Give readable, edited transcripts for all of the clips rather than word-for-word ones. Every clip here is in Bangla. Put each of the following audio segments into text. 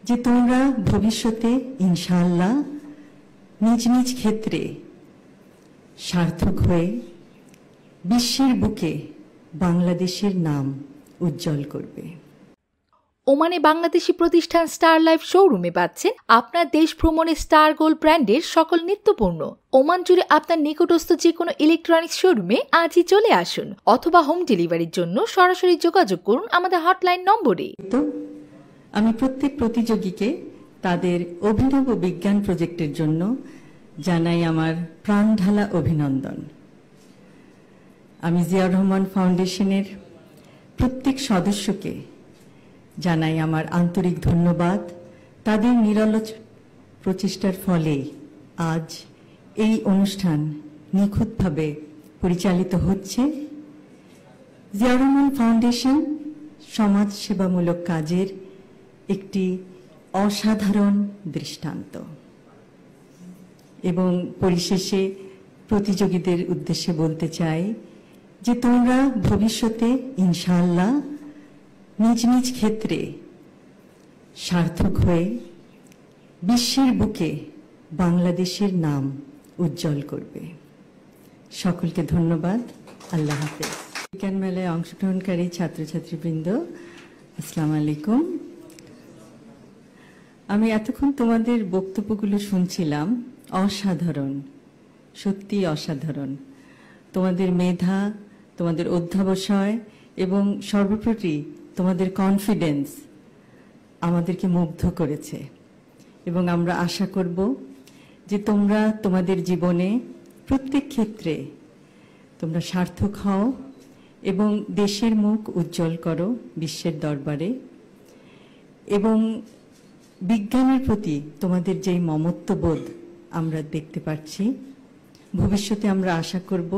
যে তোমরা ভবিষ্যতে ইনশাআল্লাহ নিজ নিজ ক্ষেত্রে সার্থক হয়ে বিশ্বের বুকে বাংলাদেশের নাম উজ্জ্বল করবে। ওমানে বাংলাদেশি প্রতিষ্ঠান স্টার লাইফ শোরুমে পাচ্ছেন আপনার দেশ ভ্রমণে স্টার গোল্ড ব্র্যান্ডের সকল নিত্যপণ্য। ওমান জুড়ে আপনার নিকটস্থ যে কোনো ইলেকট্রনিক্স শোরুমে আজই চলে আসুন অথবা হোম ডেলিভারির জন্য সরাসরি যোগাযোগ করুন আমাদের হটলাইন নম্বরে। তো আমি প্রত্যেক প্রতিযোগীকে তাদের অভিনব বিজ্ঞান প্রজেক্টের জন্য জানাই আমার প্রাণঢালা অভিনন্দন। আমি জিয়াউর রহমান ফাউন্ডেশনের প্রত্যেক সদস্যকে জানাই আমার আন্তরিক ধন্যবাদ। তাদের নিরলস প্রচেষ্টার ফলে আজ এই অনুষ্ঠান নিখুঁতভাবে পরিচালিত হচ্ছে। জিয়াউর রহমান ফাউন্ডেশন সমাজ সেবামূলক কাজের একটি অসাধারণ দৃষ্টান্ত। এবং পরিশেষে প্রতিযোগীদের উদ্দেশ্যে বলতে চাই যে তোমরা ভবিষ্যতে ইনশাআল্লাহ নিজ নিজ ক্ষেত্রে সার্থক হয়ে বিশ্বের বুকে বাংলাদেশের নাম উজ্জ্বল করবে। সকলকে ধন্যবাদ। আল্লাহ হাফেজ। বিজ্ঞান মেলায় অংশগ্রহণকারী ছাত্রছাত্রীবৃন্দ, আসসালামু আলাইকুম। আমি এতক্ষণ তোমাদের বক্তব্যগুলো শুনছিলাম। অসাধারণ, সত্যি অসাধারণ। তোমাদের মেধা, তোমাদের অধ্যবসায় এবং সর্বোপরি তোমাদের কনফিডেন্স আমাদেরকে মুগ্ধ করেছে। এবং আমরা আশা করব যে তোমরা তোমাদের জীবনে প্রত্যেক ক্ষেত্রে তোমরা সার্থক হও এবং দেশের মুখ উজ্জ্বল করো বিশ্বের দরবারে। এবং বিজ্ঞানের প্রতি তোমাদের যেই মমত্ববোধ আমরা দেখতে পাচ্ছি, ভবিষ্যতে আমরা আশা করব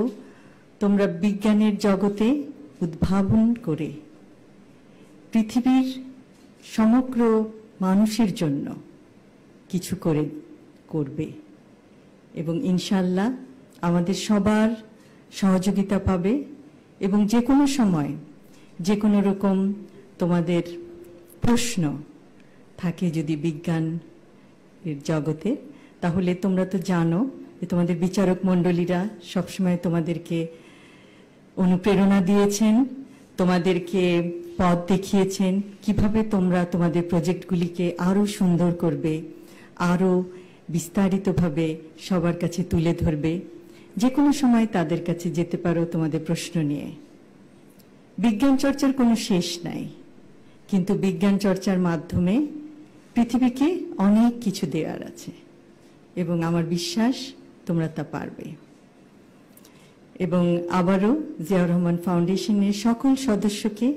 তোমরা বিজ্ঞানের জগতে উদ্ভাবন করে পৃথিবীর সমগ্র মানুষের জন্য কিছু করবে এবং ইনশাআল্লাহ আমাদের সবার সহযোগিতা পাবে। এবং যে কোনো সময় যে কোনো রকম তোমাদের প্রশ্ন থাকে যদি বিজ্ঞানের জগতে, তাহলে তোমরা তো জানো যে তোমাদের বিচারক মণ্ডলীরা সবসময় তোমাদেরকে অনুপ্রেরণা দিয়েছেন, তোমাদেরকে পথ দেখিয়েছেন কিভাবে তোমরা তোমাদের প্রজেক্টগুলিকে আরও সুন্দর করবে, আরও বিস্তারিতভাবে সবার কাছে তুলে ধরবে। যে কোনো সময় তাদের কাছে যেতে পারো তোমাদের প্রশ্ন নিয়ে। বিজ্ঞান চর্চার কোনো শেষ নাই, কিন্তু বিজ্ঞান চর্চার মাধ্যমে পৃথিবীকে অনেক কিছু দেওয়ার আছে এবং আমার বিশ্বাস তোমরা তা পারবে। এবং আবারও জিয়াউর রহমান ফাউন্ডেশনের সকল সদস্যকে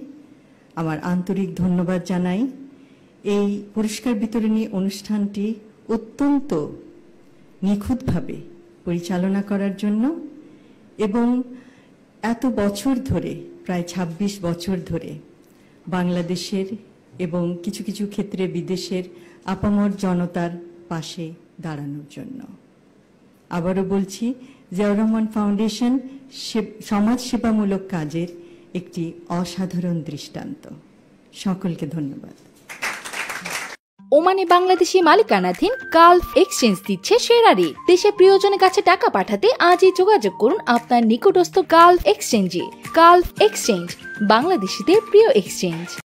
আমার আন্তরিক ধন্যবাদ জানাই। এই পুরস্কার বিতরণী অনুষ্ঠানটি অত্যন্ত নিখুঁতভাবে পরিচালনা করার জন্য এবং এত বছর ধরে, প্রায় ২৬ বছর ধরে বাংলাদেশের এবং কিছু কিছু ক্ষেত্রে বিদেশের আপামর জনতার পাশে দাঁড়ানোর জন্য। আবারও বলছি, জিয়াউর রহমান ফাউন্ডেশন সমাজ সেবামূলক কাজের একটি অসাধারণ দৃষ্টান্ত। সকলকে ধন্যবাদ। ওমানে বাংলাদেশি মালিকানাধীন গালফ এক্সচেঞ্জ দিচ্ছে সেরা রেট। দেশে প্রিয়জনের কাছে টাকা পাঠাতে আজই যোগাযোগ করুন আপনার নিকটস্থ গালফ এক্সচেঞ্জে। গালফ এক্সচেঞ্জ, বাংলাদেশিদের প্রিয় এক্সচেঞ্জ।